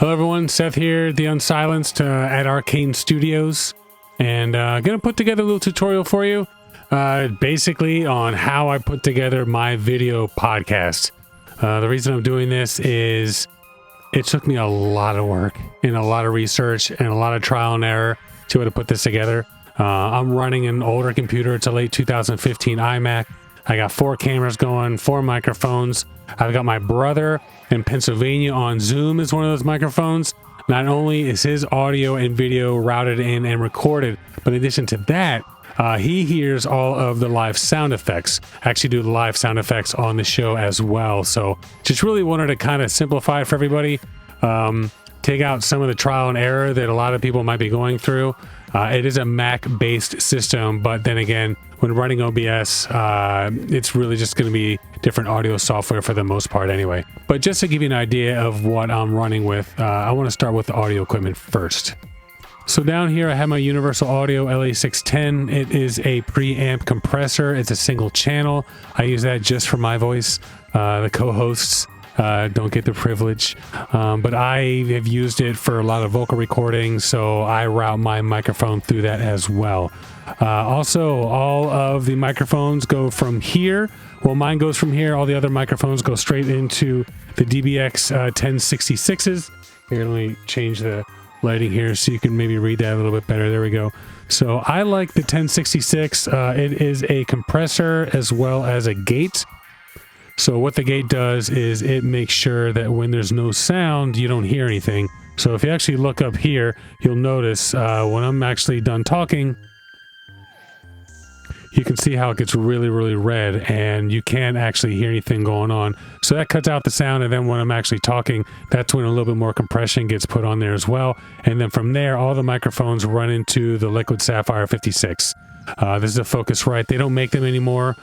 Hello everyone, Seth here, the Unsilenced at Arcane Studios, and gonna put together a little tutorial for you, basically on how I put together my video podcast. The reason I'm doing this is it took me a lot of work and a lot of research and a lot of trial and error to be able to put this together. I'm running an older computer. It's a late 2015 iMac. I got 4 cameras going, 4 microphones. I've got my brother in Pennsylvania on Zoom as one of those microphones. Not only is his audio and video routed in and recorded, but in addition to that, he hears all of the live sound effects. I actually do the live sound effects on the show as well. So just really wanted to kind of simplify it for everybody. Take out some of the trial and error that a lot of people might be going through. It is a Mac-based system, but then again, when running OBS, it's really just going to be different audio software for the most part anyway. But just to give you an idea of what I'm running with, I want to start with the audio equipment first. So down here I have my Universal Audio LA610. It is a preamp compressor. It's a single channel. I use that just for my voice. The co-hosts don't get the privilege, but I have used it for a lot of vocal recording, so I route my microphone through that as well. Also, all of the microphones go from here. Well, mine goes from here. All the other microphones go straight into the DBX 1066s. Here, let me change the lighting here so you can maybe read that a little bit better. There we go. So I like the 1066. It is a compressor as well as a gate. So what the gate does is it makes sure that when there's no sound, you don't hear anything. So if you actually look up here, you'll notice when I'm actually done talking, you can see how it gets really, really red and you can't actually hear anything going on. So that cuts out the sound, and then when I'm actually talking, that's when a little bit more compression gets put on there as well. And then from there, all the microphones run into the Liquid Sapphire 56. This is a Focusrite. They don't make them anymore.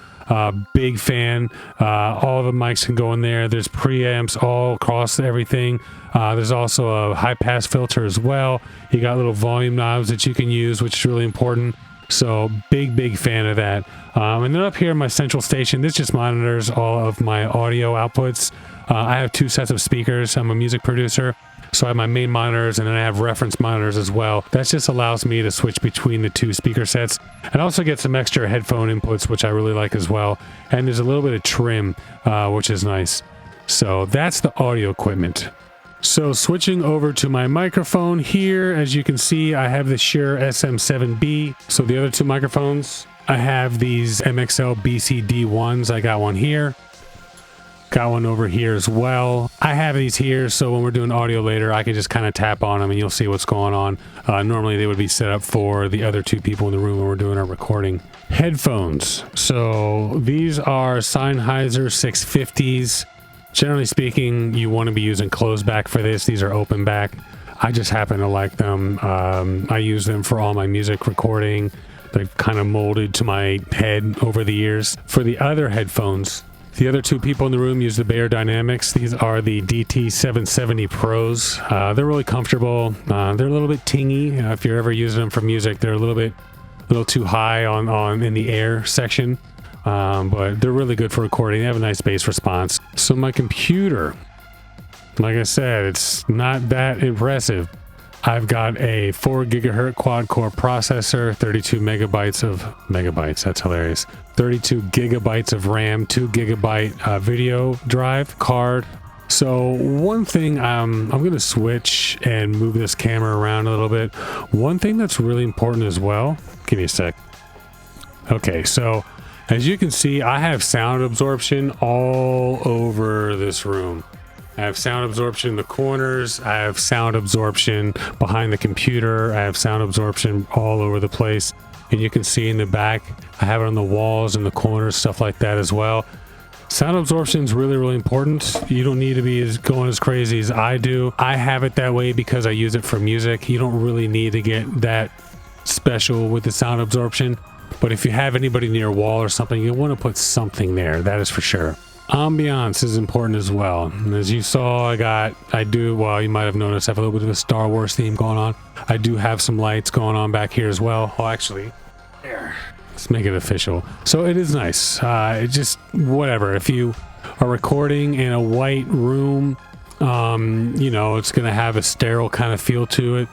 Big fan. All the mics can go in there. There's preamps all across everything. There's also a high pass filter as well. You got little volume knobs that you can use, which is really important. So big fan of that. And then up here, my central station, this just monitors all of my audio outputs. I have 2 sets of speakers. I'm a music producer. So I have my main monitors, and then I have reference monitors as well. That just allows me to switch between the 2 speaker sets and also get some extra headphone inputs, which I really like as well. And there's a little bit of trim, which is nice. So that's the audio equipment. So switching over to my microphone here, as you can see, I have the Shure SM7B. So the other 2 microphones, I have these MXL BCD1s. I got one here. Got one over here as well. I have these here, so when we're doing audio later, I can just kind of tap on them and you'll see what's going on. Normally they would be set up for the other 2 people in the room when we're doing our recording. Headphones. So these are Sennheiser 650s. Generally speaking, you want to be using closed back for this. These are open back. I just happen to like them. I use them for all my music recording. They've kind of molded to my head over the years. For the other headphones, the other 2 people in the room use the Bayer Dynamics. These are the DT770 Pros. They're really comfortable. They're a little bit tingy. If you're ever using them for music, they're a little too high on in the air section. But they're really good for recording. They have a nice bass response. So my computer, like I said, it's not that impressive. I've got a 4 gigahertz quad core processor, 32 megabytes, that's hilarious. 32 gigabytes of RAM, 2 gigabyte video drive card. So one thing, I'm going to switch and move this camera around a little bit. One thing that's really important as well, give me a sec. Okay, so as you can see, I have sound absorption all over this room. I have sound absorption in the corners. I have sound absorption behind the computer. I have sound absorption all over the place. And you can see in the back, I have it on the walls and the corners, stuff like that as well. Sound absorption is really, really important. You don't need to be going as crazy as I do. I have it that way because I use it for music. You don't really need to get that special with the sound absorption. But if you have anybody near a wall or something, you want to put something there. That is for sure. Ambiance is important as well. And as you saw, well, you might have noticed I have a little bit of a Star Wars theme going on. I do have some lights going on back here as well. Oh, actually, there. Let's make it official. So it is nice. It just, whatever. If you are recording in a white room, You know, it's going to have a sterile kind of feel to it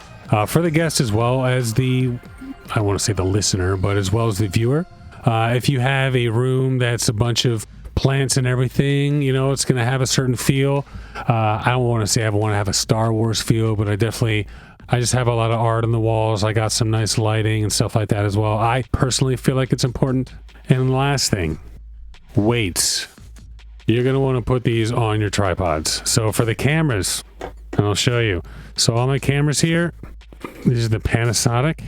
for the guest as well as I want to say the listener, but as well as the viewer. If you have a room that's a bunch of plants and everything, you know, it's going to have a certain feel. I don't want to say I want to have a Star Wars feel, but I just have a lot of art on the walls. I got some nice lighting and stuff like that as well. I personally feel like it's important. And last thing, weights. You're going to want to put these on your tripods. So for the cameras, and I'll show you. So all my cameras here, these are the Panasonic.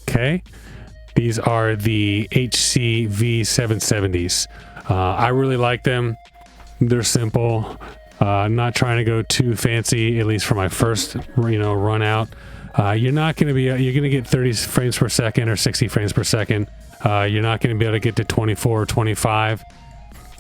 Okay. These are the HC V770s. I really like them. They're simple. Not trying to go too fancy, at least for my first, run out. You're going to get 30 frames per second or 60 frames per second. You're not going to be able to get to 24 or 25,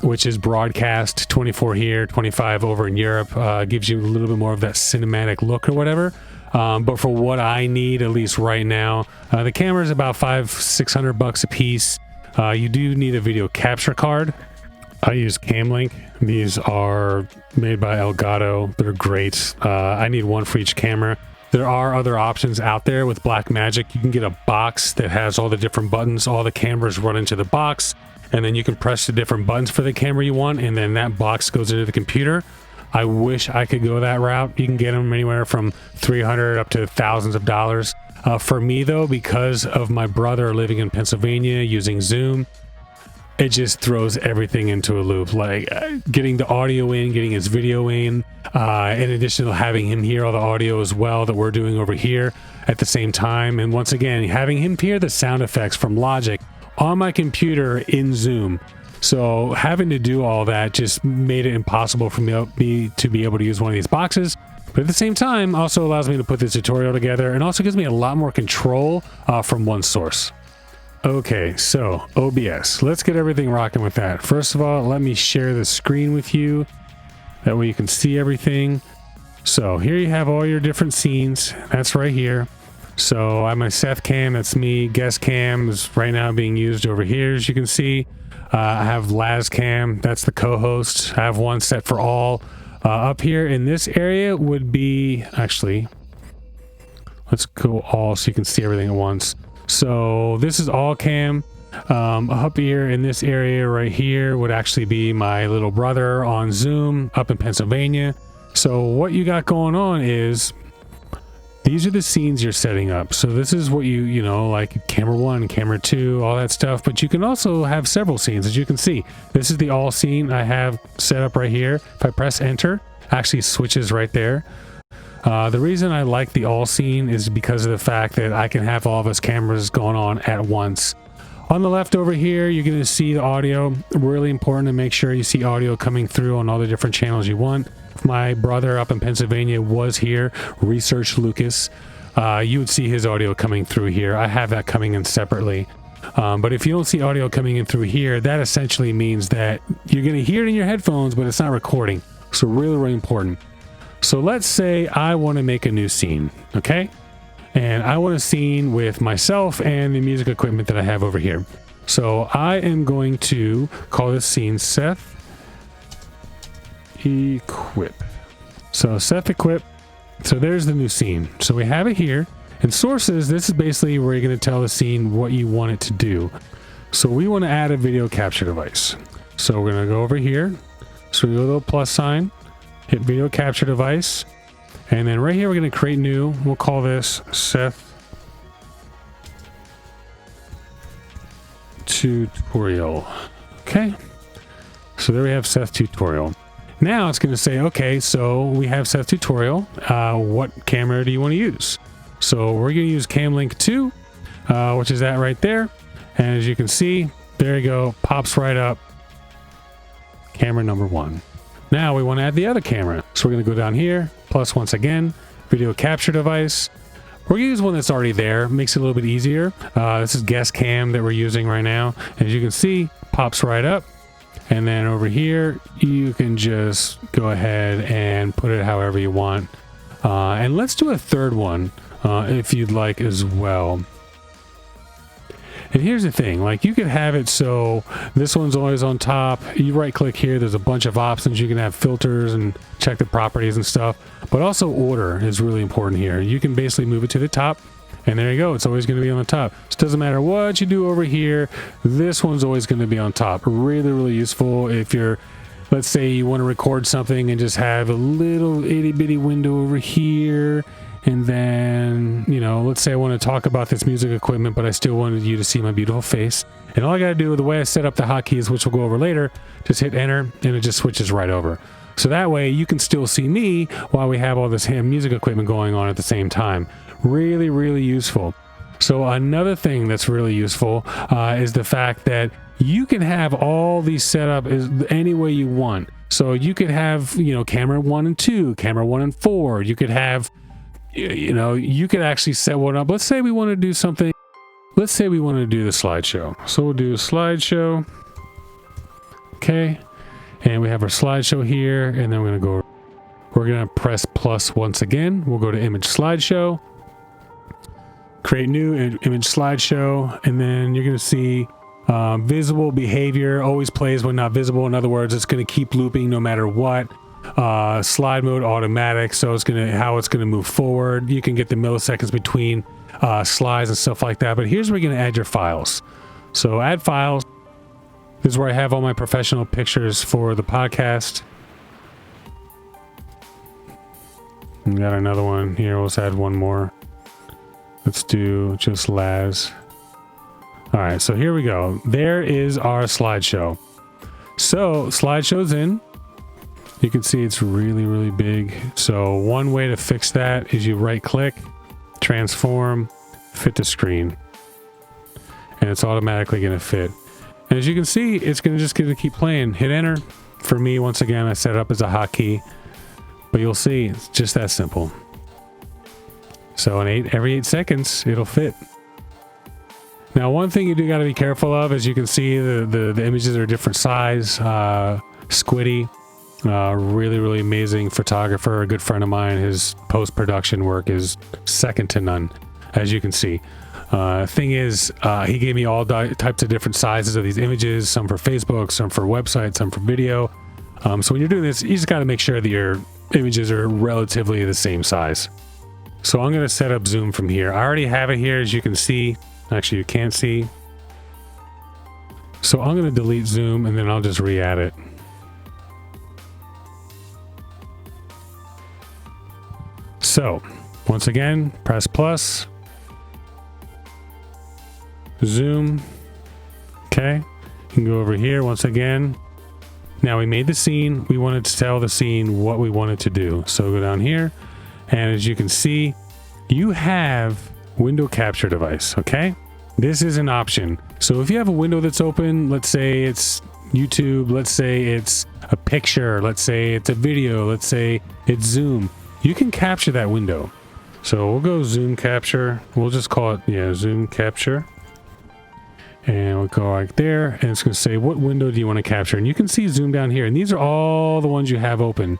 which is broadcast. 24 here, 25 over in Europe. Gives you a little bit more of that cinematic look or whatever. But for what I need, at least right now, the camera is about $500-600 a piece. You do need a video capture card. I use Camlink. These are made by Elgato. They're great. I need one for each camera. There are other options out there with Blackmagic. You can get a box that has all the different buttons. All the cameras run into the box, and then you can press the different buttons for the camera you want, and then that box goes into the computer. I wish I could go that route. You can get them anywhere from $300 up to thousands of dollars. For me, though, because of my brother living in Pennsylvania using Zoom, it just throws everything into a loop. Like getting the audio in, getting his video in addition to having him hear all the audio as well that we're doing over here at the same time. And once again, having him hear the sound effects from Logic on my computer in Zoom. So having to do all that just made it impossible for me to be able to use one of these boxes. But at the same time, also allows me to put this tutorial together and also gives me a lot more control from one source. Okay, so OBS. Let's get everything rocking with that. First of all, let me share the screen with you. That way you can see everything. So here you have all your different scenes. That's right here. So I have my Seth cam, that's me. Guest cam is right now being used over here, as you can see. I have Laz cam, that's the co-host. I have one set for all. Up here in this area would be, actually, let's go all so you can see everything at once. So this is all cam. Up here in this area right here would actually be my little brother on Zoom up in Pennsylvania. So what you got going on is these are the scenes you're setting up. So this is what you know, like camera 1, camera 2, all that stuff. But you can also have several scenes, as you can see. This is the all scene I have set up right here. If I press enter, actually switches right there. The reason I like the all scene is because of the fact that I can have all of us cameras going on at once. On the left over here, you're going to see the audio. Really important to make sure you see audio coming through on all the different channels you want. If my brother up in Pennsylvania was here, Research Lucas, you would see his audio coming through here. I have that coming in separately. But if you don't see audio coming in through here, that essentially means that you're going to hear it in your headphones, but it's not recording. So really, really important. So let's say I want to make a new scene, okay? And I want a scene with myself and the music equipment that I have over here. So I am going to call this scene Seth Equip. So Seth Equip. So there's the new scene. So we have it here. In sources, this is basically where you're going to tell the scene what you want it to do. So we want to add a video capture device. So we're going to go over here. So we go to the little plus sign, hit video capture device. And then right here, we're going to create new. We'll call this Seth Tutorial. Okay. So there we have Seth Tutorial. Now it's going to say, okay, so we have Seth Tutorial. What camera do you want to use? So we're going to use Camlink 2, which is that right there. And as you can see, there you go. Pops right up. Camera number 1. Now we want to add the other camera. So we're going to go down here, plus once again, video capture device. We're going to use one that's already there. Makes it a little bit easier. This is guest cam that we're using right now. As you can see, pops right up. And then over here, you can just go ahead and put it however you want. And let's do a third one if you'd like as well. And here's the thing, like you could have it so this one's always on top. You right click here, there's a bunch of options. You can have filters and check the properties and stuff, but also order is really important here. You can basically move it to the top, and there you go. It's always going to be on the top. So it doesn't matter what you do over here. This one's always going to be on top. Really, really useful if you're, let's say you want to record something and just have a little itty bitty window over here. And then, you know, let's say I want to talk about this music equipment, but I still wanted you to see my beautiful face. And all I got to do, the way I set up the hotkeys, which we'll go over later, just hit enter and it just switches right over. So that way you can still see me while we have all this music equipment going on at the same time. Really, really useful. So another thing that's really useful is the fact that you can have all these set up any way you want. So you could have, you know, camera 1 and 2, camera 1 and 4. You could have, you know, you could actually set one up. Let's say we want to do something. Let's say we want to do the slideshow. So we'll do a slideshow. Okay. And we have our slideshow here. And then we're going to press plus once again. We'll go to image slideshow. Create new image slideshow. And then you're going to see visible behavior always plays when not visible. In other words, it's going to keep looping no matter what. Slide mode automatic, so it's gonna move forward. You can get the milliseconds between slides and stuff like that. But here's where you're gonna add your files. So add files. This is where I have all my professional pictures for the podcast. We got another one here. Let's add one more. Let's do just Laz. All right, so here we go. There is our slideshow. So slideshow's in. You can see it's really, really big. So one way to fix that is you right click, transform, fit to screen. And it's automatically going to fit. And as you can see, it's going to keep playing. Hit enter. For me, once again, I set it up as a hotkey. But you'll see, it's just that simple. So every 8 seconds, it'll fit. Now, one thing you do got to be careful of, as you can see, the images are different size. Squiddy. Really, really amazing photographer, a good friend of mine. His post-production work is second to none, as you can see. Thing is, he gave me all types of different sizes of these images, some for Facebook, some for websites, some for video. So when you're doing this, you just got to make sure that your images are relatively the same size. So I'm going to set up zoom from here. I already have it here, as you can see. Actually, you can't see. So I'm going to delete zoom, and then I'll just re-add it. So once again, press plus, zoom. Okay, you can go over here once again. Now we made the scene. We wanted to tell the scene what we wanted to do. So go down here, and as you can see, you have window capture device. Okay, this is an option. So if you have a window that's open, let's say it's YouTube, let's say it's a picture, let's say it's a video, let's say it's Zoom. You can capture that window. So we'll go zoom capture. We'll just call it, zoom capture. And we'll go right there. And it's going to say, what window do you want to capture? And you can see zoom down here. And these are all the ones you have open.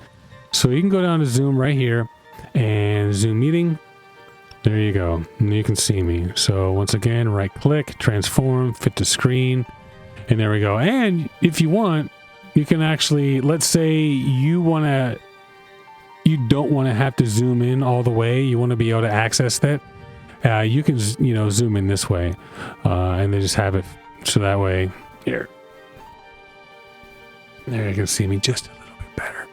So you can go down to zoom right here and zoom meeting. There you go. And you can see me. So once again, right click, transform, fit to screen. And there we go. And if you want, you can actually, let's say you don't want to have to zoom in all the way. You want to be able to access that. You can, zoom in this way, and then just have it so that way here. There you can see me just a little bit better.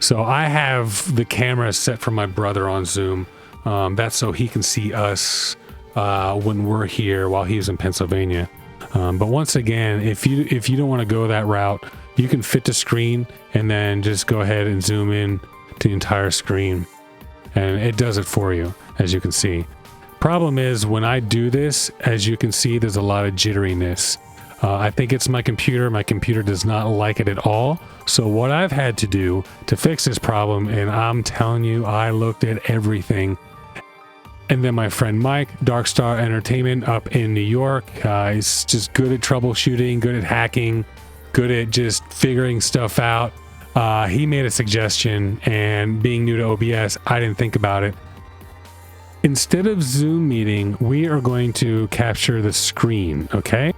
So I have the camera set for my brother on Zoom. That's so he can see us when we're here while he's in Pennsylvania. But once again, if you don't want to go that route, you can fit to screen and then just go ahead and zoom in to the entire screen, and it does it for you, as you can see. Problem is, when I do this, as you can see, there's a lot of jitteriness. I think it's my computer. My computer does not like it at all. So what I've had to do to fix this problem, and I'm telling you, I looked at everything. And then my friend Mike, Darkstar Entertainment up in New York, he's just good at troubleshooting, good at hacking, good at just figuring stuff out. He made a suggestion, and being new to OBS, I didn't think about it. instead of Zoom meeting, we are going to capture the screen, okay?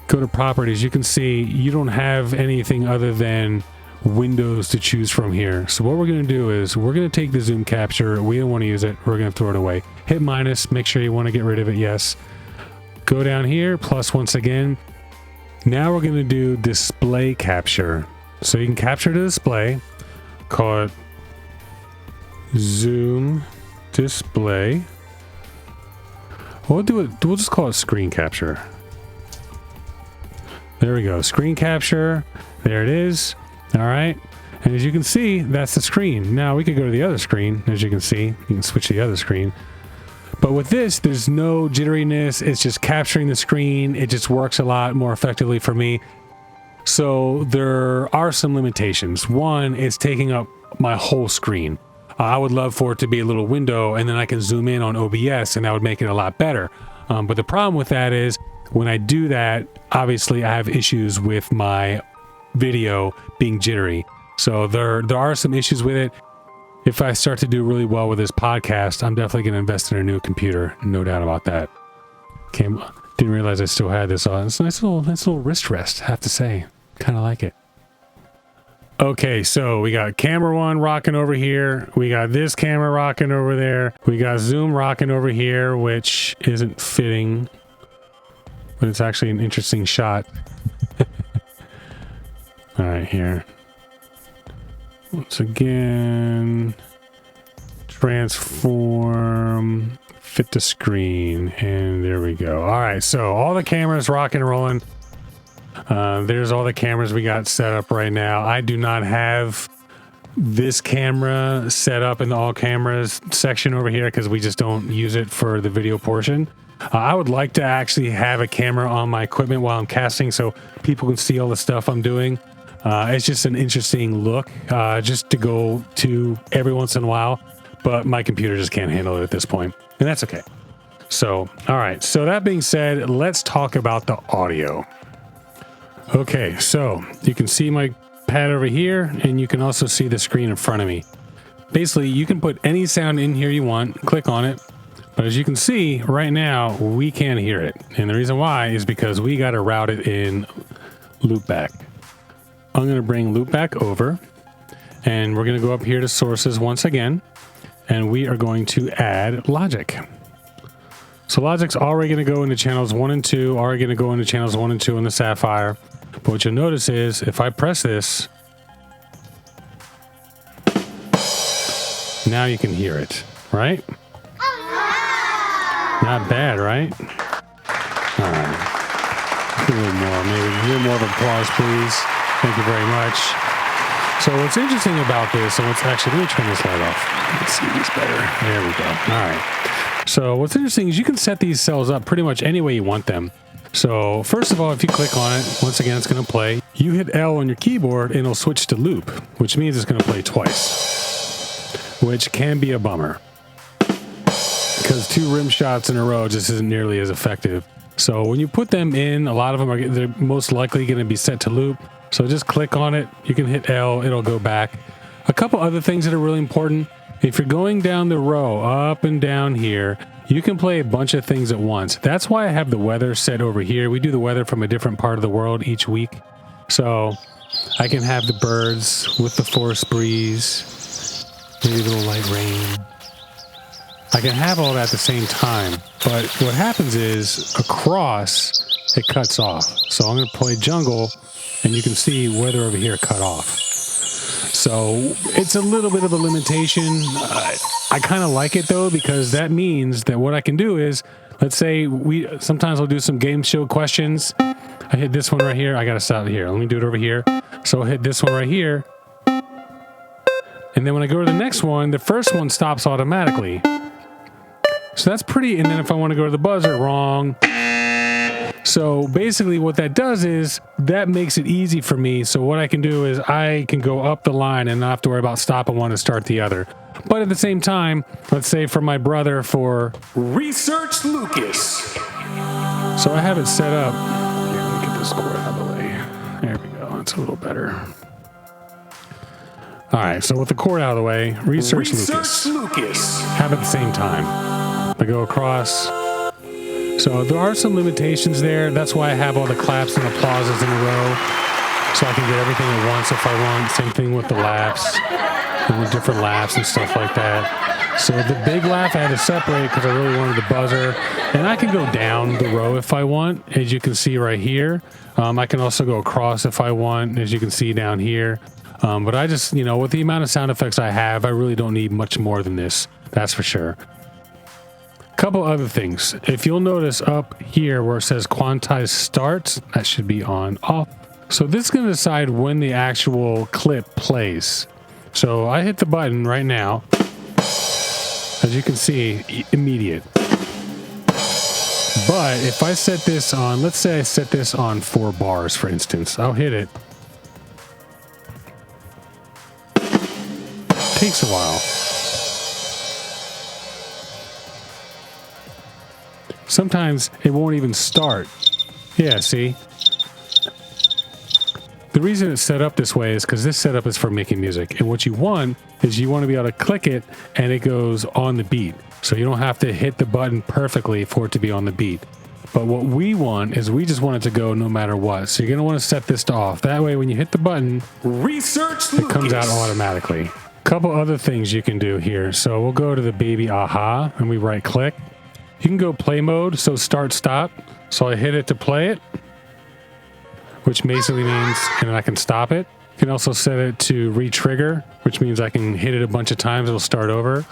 Go to properties. You can see you don't have anything other than windows to choose from here. So what we're going to do is we're going to take the zoom capture. We don't want to use it. We're going to throw it away. Hit minus. Make sure you want to get rid of it. Yes. Go down here. Plus once again. Now we're going to do display capture. So you can capture the display. Call it zoom display. We'll just call it screen capture. There we go. Screen capture. There it is. All right. And as you can see, that's the screen. Now we could go to the other screen. As you can see, you can switch to the other screen. But with this, there's no jitteriness. It's just capturing the screen. It just works a lot more effectively for me. So there are some limitations. One is taking up my whole screen. I would love for it to be a little window and then I can zoom in on OBS and that would make it a lot better. But the problem with that is when I do that, obviously I have issues with my video being jittery. So there are some issues with it. If I start to do really well with this podcast, I'm definitely going to invest in a new computer. No doubt about that. Didn't realize I still had this on. It's a nice little wrist rest, I have to say. Kind of like it. Okay, so we got camera one rocking over here. We got this camera rocking over there. We got zoom rocking over here, which isn't fitting, but it's actually an interesting shot. All right, here. Once again, transform, fit the screen, and there we go. All right, so all the cameras rocking and rolling. There's all the cameras we got set up right now. I do not have this camera set up in the all cameras section over here because we just don't use it for the video portion. I would like to actually have a camera on my equipment while I'm casting so people can see all the stuff I'm doing. It's just an interesting look just to go to every once in a while, but my computer just can't handle it at this point, and that's okay. So, all right. So that being said, let's talk about the audio. Okay, so you can see my pad over here, and you can also see the screen in front of me. Basically, you can put any sound in here you want, click on it, but as you can see right now, we can't hear it. And the reason why is because we got to route it in Loopback. I'm going to bring Loopback over, and we're going to go up here to sources once again, and we are going to add Logic. So Logic's already going to go into channels 1 and 2, already going to go into channels 1 and 2 on the Sapphire. But what you'll notice is if I press this, now you can hear it, right? Not bad, right? All right. A little more, maybe a little more of applause, please. Thank you very much. So what's interesting about this, and what's actually, let me turn this light off. Let's see these better. There we go. All right. So what's interesting is you can set these cells up pretty much any way you want them. So first of all, if you click on it, once again, it's going to play. You hit L on your keyboard and it'll switch to loop, which means it's going to play twice, which can be a bummer because 2 rim shots in a row just isn't nearly as effective. So when you put them in, a lot of them they're most likely going to be set to loop. So just click on it. You can hit L. It'll go back. A couple other things that are really important. If you're going down the row, up and down here, you can play a bunch of things at once. That's why I have the weather set over here. We do the weather from a different part of the world each week. So I can have the birds with the forest breeze, maybe a little light rain. I can have all that at the same time. But what happens is across, it cuts off. So I'm going to play jungle, and you can see weather over here cut off. So it's a little bit of a limitation. I kind of like it though, because that means that what I can do is, let's say sometimes I'll do some game show questions. I hit this one right here. I got to stop here. Let me do it over here. So I'll hit this one right here. And then when I go to the next one, the first one stops automatically. So that's pretty. And then if I want to go to the buzzer, wrong. So basically what that does is that makes it easy for me. So what I can do is I can go up the line and not have to worry about stopping one and start the other. But at the same time, let's say for my brother for Research Lucas. So I have it set up. Here, let me get this cord out of the way. There we go. That's a little better. All right. So with the cord out of the way, Research Lucas. Have it at the same time. I go across. So there are some limitations there. That's why I have all the claps and applauses in a row, so I can get everything at once if I want. Same thing with the laughs, and with different laughs and stuff like that. So the big laugh I had to separate because I really wanted the buzzer. And I can go down the row if I want, as you can see right here. I can also go across if I want, as you can see down here. But I just, with the amount of sound effects I have, I really don't need much more than this. That's for sure. Couple other things. If you'll notice up here where it says quantize starts, that should be on off. So this is going to decide when the actual clip plays. So I hit the button right now. As you can see, immediate. But if I set this on, let's say I set this on 4 bars, for instance, I'll hit it. Takes a while. Sometimes it won't even start. Yeah, see? The reason it's set up this way is because this setup is for making music. And what you want is you want to be able to click it and it goes on the beat. So you don't have to hit the button perfectly for it to be on the beat. But what we want is we just want it to go no matter what. So you're going to want to set this to off. That way when you hit the button, it comes out automatically. Couple other things you can do here. So we'll go to the baby aha and we right click. You can go play mode, so start stop. So I hit it to play it, which basically means, and then I can stop it. You can also set it to re-trigger, which means I can hit it a bunch of times, it'll start over.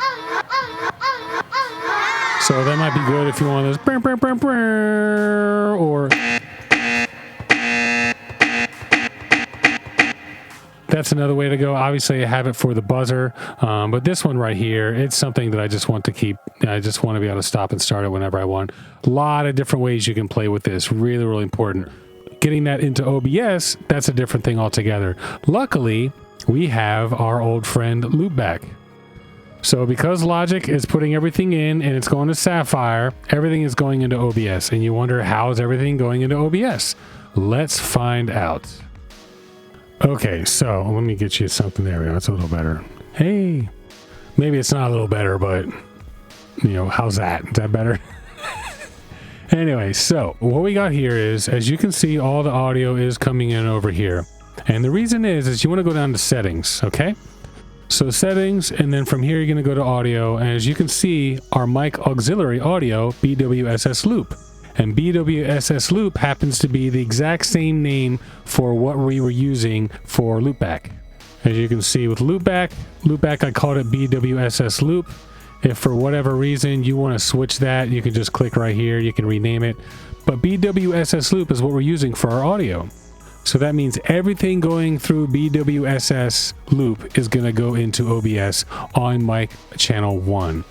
So that might be good if you want this, or that's another way to go. Obviously I have it for the buzzer, but this one right here, it's something that I just want to keep. I just want to be able to stop and start it whenever I want. A lot of different ways you can play with this. Really, really important. Getting that into OBS, that's a different thing altogether. Luckily, we have our old friend Loopback. So because Logic is putting everything in and it's going to Sapphire, everything is going into OBS. And you wonder, how is everything going into OBS? Let's find out. Okay, so let me get you something there. That's a little better. Hey, maybe it's not a little better, but how's that? Is that better? Anyway, so what we got here is, as you can see, all the audio is coming in over here. And the reason is you want to go down to settings, okay? So settings, and then from here you're going to go to audio. And as you can see, our mic auxiliary audio, BWSS Loop. And BWSS Loop happens to be the exact same name for what we were using for Loopback. As you can see with Loopback, I called it BWSS Loop. If for whatever reason you want to switch that, you can just click right here, you can rename it. But BWSS Loop is what we're using for our audio. So that means everything going through BWSS Loop is going to go into OBS on mic channel 1.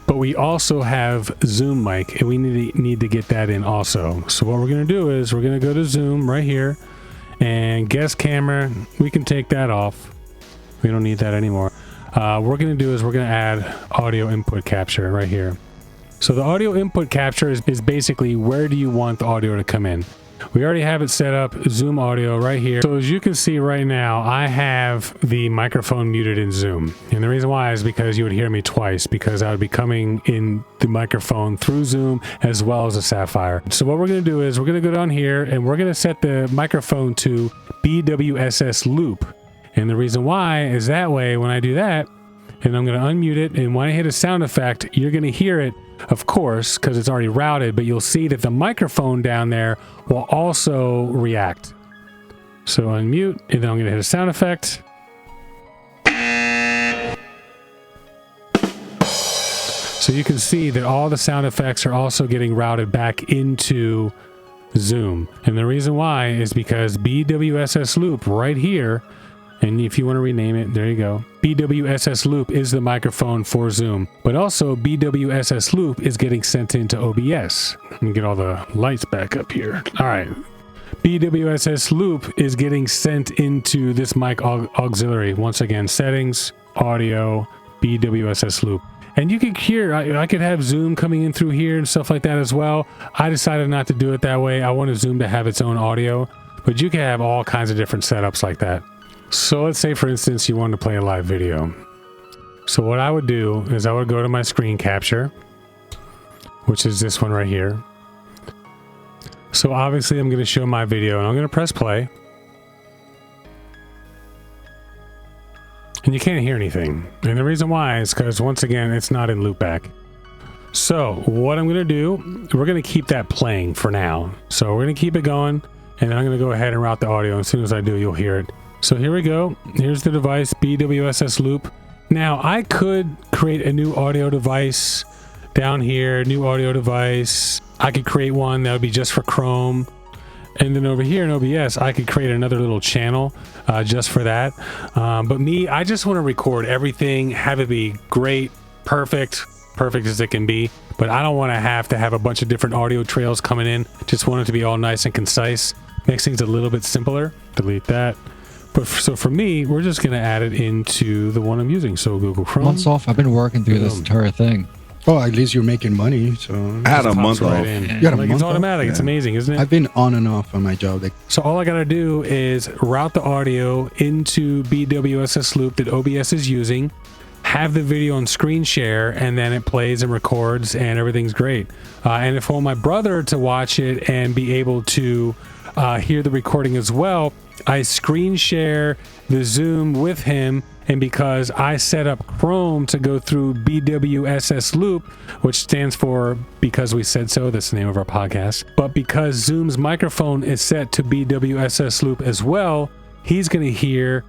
But we also have Zoom mic, and we need to get that in also. So what we're going to do is we're going to go to Zoom right here, and guest camera, we can take that off. We don't need that anymore. What we're going to do is we're going to add audio input capture right here. So the audio input capture is basically where do you want the audio to come in. We already have it set up, Zoom audio right here. So as you can see right now, I have the microphone muted in Zoom. And the reason why is because you would hear me twice, because I would be coming in the microphone through Zoom as well as a Sapphire. So what we're going to do is we're going to go down here and we're going to set the microphone to BWSS Loop. And the reason why is that way when I do that, and I'm going to unmute it, and when I hit a sound effect, you're going to hear it, of course, because it's already routed, but you'll see that the microphone down there will also react. So unmute, and then I'm going to hit a sound effect. So you can see that all the sound effects are also getting routed back into Zoom. And the reason why is because BWSS Loop right here, and if you want to rename it, there you go. BWSS Loop is the microphone for Zoom, but also BWSS Loop is getting sent into OBS. Let me get all the lights back up here. All right. BWSS Loop is getting sent into this mic auxiliary. Once again, settings, audio, BWSS Loop. And you can hear, I could have Zoom coming in through here and stuff like that as well. I decided not to do it that way. I wanted Zoom to have its own audio, but you can have all kinds of different setups like that. So let's say, for instance, you wanted to play a live video. So what I would do is I would go to my screen capture, which is this one right here. So obviously I'm going to show my video and I'm going to press play. And you can't hear anything. And the reason why is because, once again, it's not in Loopback. So what I'm going to do, we're going to keep that playing for now. So we're going to keep it going, and then I'm going to go ahead and route the audio. As soon as I do, you'll hear it. So here we go. Here's the device, BWSS Loop. Now, I could create a new audio device down here, new audio device. I could create one that would be just for Chrome. And then over here in OBS, I could create another little channel just for that. But me, I just want to record everything, have it be great, perfect as it can be. But I don't want to have a bunch of different audio trails coming in. Just want it to be all nice and concise. Makes things a little bit simpler. Delete that. But so for me, we're just going to add it into the one I'm using. So Google Chrome. Months off, I've been working through this entire thing. Oh, at least you're making money. So I had a month off. It's automatic. It's amazing, isn't it? I've been on and off on my job. So all I got to do is route the audio into BWSS Loop that OBS is using, have the video on screen share, and then it plays and records, and everything's great. And if I want my brother to watch it and be able to hear the recording as well, I screen share the Zoom with him. And because I set up Chrome to go through BWSS Loop, which stands for Because We Said So, that's the name of our podcast. But because Zoom's microphone is set to BWSS Loop as well, he's going to hear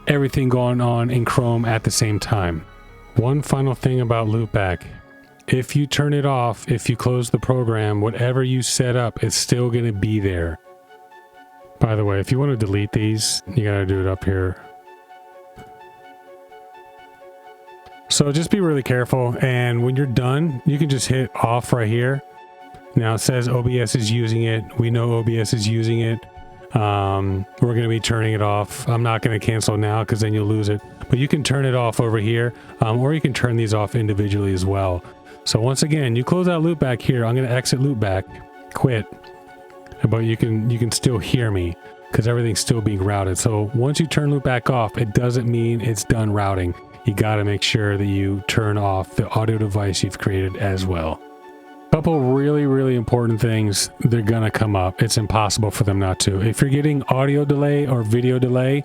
everything going on in Chrome at the same time. One final thing about Loopback. If you turn it off, if you close the program, whatever you set up, it's still going to be there. By the way, if you want to delete these, you got to do it up here. So just be really careful, and when you're done, you can just hit off right here. Now it says OBS is using it. We know OBS is using it. We're going to be turning it off. I'm not going to cancel now because then you'll lose it. But you can turn it off over here, or you can turn these off individually as well. So once again, you close out Loopback here. I'm going to exit Loopback, quit. But you can still hear me because everything's still being routed. So once you turn Loopback off, it doesn't mean it's done routing. You got to make sure that you turn off the audio device you've created as well. Couple really important things, they're going to come up. It's impossible for them not to. If you're getting audio delay or video delay,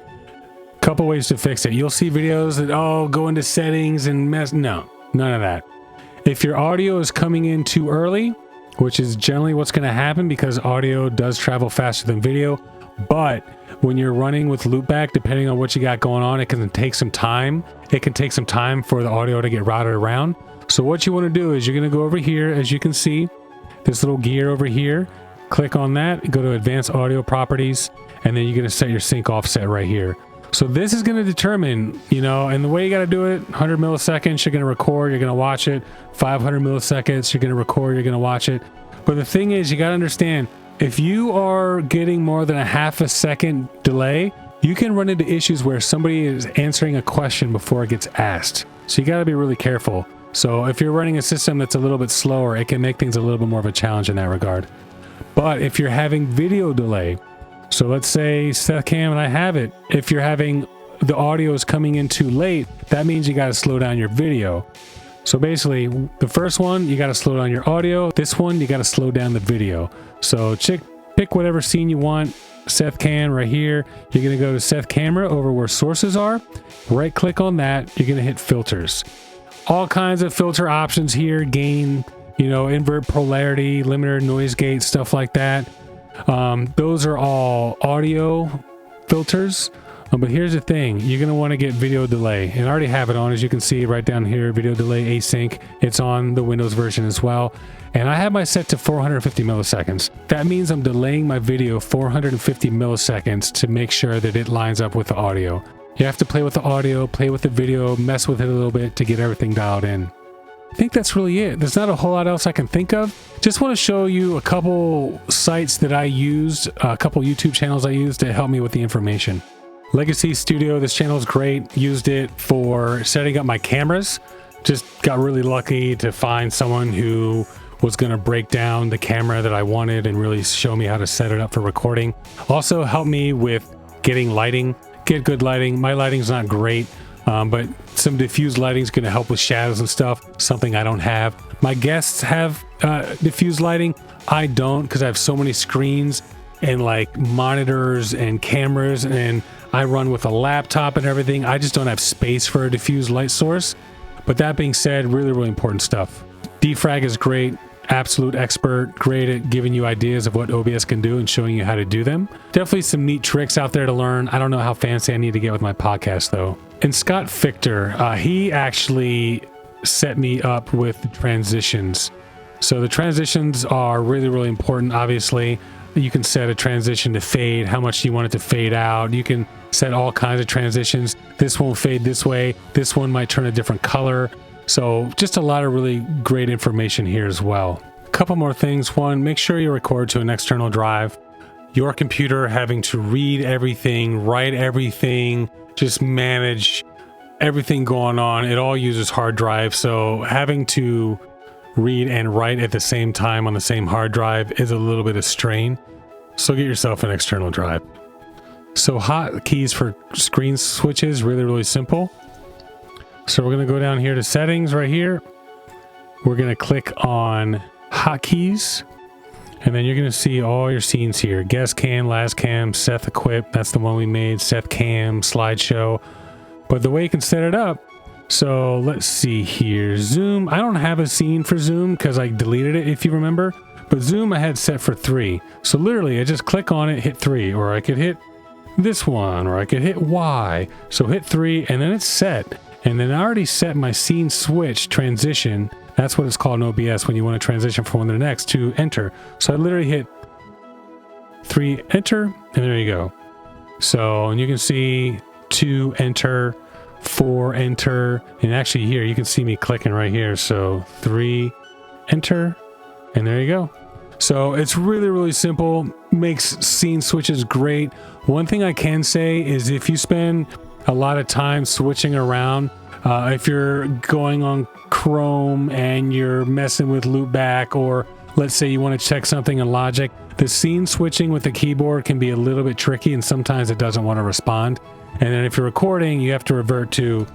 couple ways to fix it. You'll see videos that, go into settings and mess. No, none of that. If your audio is coming in too early, which is generally what's going to happen because audio does travel faster than video, but when you're running with Loopback, depending on what you got going on, it can take some time. It can take some time for the audio to get routed around. So what you want to do is you're going to go over here, as you can see, this little gear over here. Click on that, go to Advanced Audio Properties, and then you're going to set your sync offset right here. So this is going to determine, and the way you got to do it, 100 milliseconds, you're going to record, you're going to watch it. 500 milliseconds, you're going to record, you're going to watch it. But the thing is, you got to understand, if you are getting more than a half a second delay, you can run into issues where somebody is answering a question before it gets asked. So you got to be really careful. So if you're running a system that's a little bit slower, it can make things a little bit more of a challenge in that regard. But if you're having video delay, so let's say SethCam and I have it, if you're having the audio is coming in too late, that means you got to slow down your video. So basically, the first one, you got to slow down your audio. This one, you got to slow down the video. So pick whatever scene you want. SethCam right here. You're going to go to Seth Camera over where sources are. Right click on that. You're going to hit filters. All kinds of filter options here. Gain, invert polarity, limiter, noise gate, stuff like that. Those are all audio filters. But here's the thing, you're going to want to get video delay, and I already have it on, as you can see right down here, video delay async. It's on the Windows version as well, and I have my set to 450 milliseconds. That means I'm delaying my video 450 milliseconds to make sure that it lines up with the audio. You have to play with the audio, play with the video, mess with it a little bit to get everything dialed in. I think that's really it. There's not a whole lot else I can think of. Just want to show you a couple sites that I used, a couple YouTube channels I used to help me with the information. Legacy Studio, this channel is great. Used it for setting up my cameras. Just got really lucky to find someone who was going to break down the camera that I wanted and really show me how to set it up for recording. Also helped me with getting lighting, get good lighting. My lighting's not great, but some diffused lighting is going to help with shadows and stuff, something I don't have. My guests have diffuse lighting. I don't, because I have so many screens and like monitors and cameras, and I run with a laptop and everything. I just don't have space for a diffuse light source. But that being said, really, really important stuff. Defrag is great. Absolute expert, great at giving you ideas of what OBS can do and showing you how to do them. Definitely some neat tricks out there to learn. I don't know how fancy I need to get with my podcast though. And Scott Fichter, he actually set me up with the transitions. So the transitions are really, really important. Obviously, you can set a transition to fade, how much you want it to fade out. You can set all kinds of transitions. This won't fade this way. This one might turn a different color. So just a lot of really great information here as well. A couple more things. One, make sure you record to an external drive. Your computer having to read everything, write everything, just manage everything going on. It all uses hard drive. So having to read and write at the same time on the same hard drive is a little bit of strain. So get yourself an external drive. So hotkeys for screen switches, really, really simple. So we're going to go down here to settings right here. We're going to click on hotkeys, and then you're going to see all your scenes here. Guest cam, last cam, Seth equip. That's the one we made. Seth cam, slideshow. But the way you can set it up, so let's see here. Zoom. I don't have a scene for Zoom because I deleted it, if you remember. But Zoom I had set for 3. So literally I just click on it, hit 3, or I could hit this one, or I could hit Y. So hit 3 and then it's set. And then I already set my scene switch transition. That's what it's called in OBS when you want to transition from one to the next, to enter. So I literally hit 3, enter, and there you go. So, and you can see 2, enter, 4, enter, and actually here you can see me clicking right here. So 3, enter, and there you go. So it's really, really simple, makes scene switches great. One thing I can say is if you spend a lot of time switching around, if you're going on Chrome and you're messing with Loopback, or let's say you want to check something in Logic, the scene switching with the keyboard can be a little bit tricky, and sometimes it doesn't want to respond. And then if you're recording, you have to revert to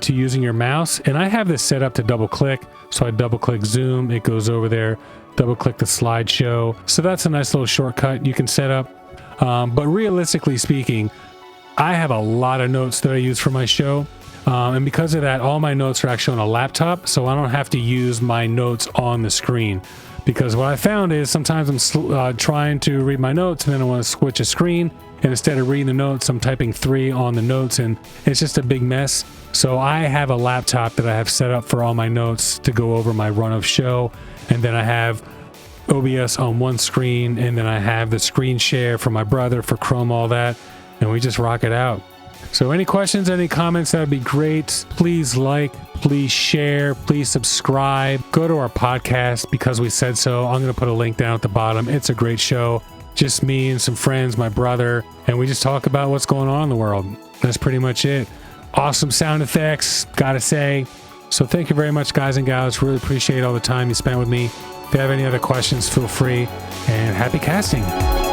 using your mouse. And I have this set up to double click. So I double click Zoom, it goes over there, double click the slideshow. So that's a nice little shortcut you can set up. But realistically speaking, I have a lot of notes that I use for my show. And because of that, all my notes are actually on a laptop, so I don't have to use my notes on the screen. Because what I found is sometimes I'm trying to read my notes and then I want to switch a screen, and instead of reading the notes, I'm typing 3 on the notes, and it's just a big mess. So I have a laptop that I have set up for all my notes to go over my run of show, and then I have OBS on one screen, and then I have the screen share for my brother for Chrome, all that, and we just rock it out. So any questions, any comments, that would be great. Please like, please share, please subscribe. Go to our podcast, Because We Said So. I'm going to put a link down at the bottom. It's a great show. Just me and some friends, my brother, and we just talk about what's going on in the world. That's pretty much it. Awesome sound effects, gotta say. So thank you very much, guys and gals. Really appreciate all the time you spent with me. If you have any other questions, feel free, and happy casting.